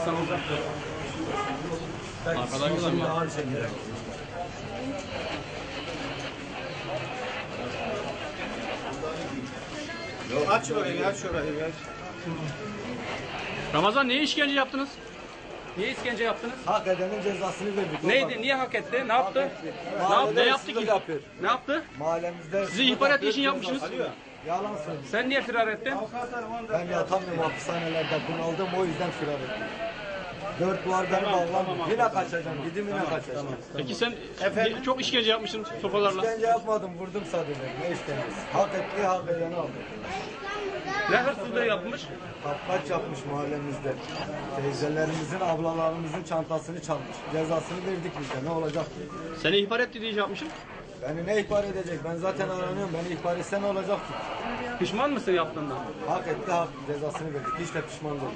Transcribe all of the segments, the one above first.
Hasan Uzak. Arkadan gelen mi? Aç şurayı, aç şurayı. Ramazan niye işkence yaptınız? Niye işkence yaptınız? Hak edenin cezasını verdik. Neydi? Niye hak etti? Ne yaptı? Mahallede Ne yaptı ki? hırsızlık yapıyor. Ne yaptı? Mahallemizde Sizi ihbar ettiği için yapmışsınız. Yalan söylüyor. Sen niye firar ettin? Ben yatamıyorum hapishanelerde, bunaldım, o yüzden firar ettim. Dört duvar beni bağlamıyor. Yine kaçacağım, gideyim yine kaçacağım. Peki sen çok işkence yapmışsın sopalarla. İşkence yapmadım, vurdum sadece. Ne işkence? Hak ettiği hak edeni aldı. Ne hırsızlığı yapmış? Kapkaç yapmış mahallemizde. Teyzelerimizin, ablalarımızın çantasını çalmış. Cezasını verdik biz de, ne olacak ki? Seni ihbar etti diye yapmışım. Beni ne ihbar edecek? Ben zaten aranıyorum. Beni ihbar etse ne olacak ki? Pişman mısın yaptığından? Hak etti, hak cezasını verdik. Hiç de pişman değilim.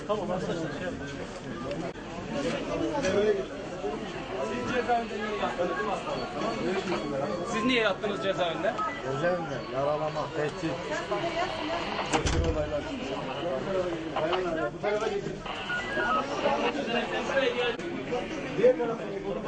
Tamam arkadaşlar şey yapalım. Siz niye yattınız cezaevinde? Cezaevinde yaralama, tehdit. Boşun olaylar. Bu tarafa geçin. Diğer tarafa geçin.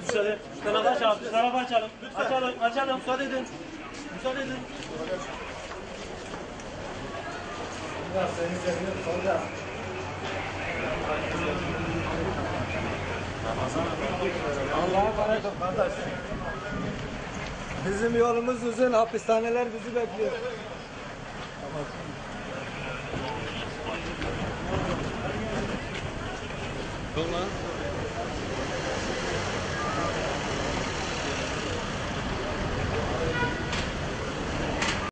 Müsaade. Şu tarafa açalım. Şu tarafa açalım. Açalım. Müsaade edin. Müsaade edin. Allah'a emanet ol kardeş. Bizim yolumuz uzun, hapishaneler bizi bekliyor. Yok lan.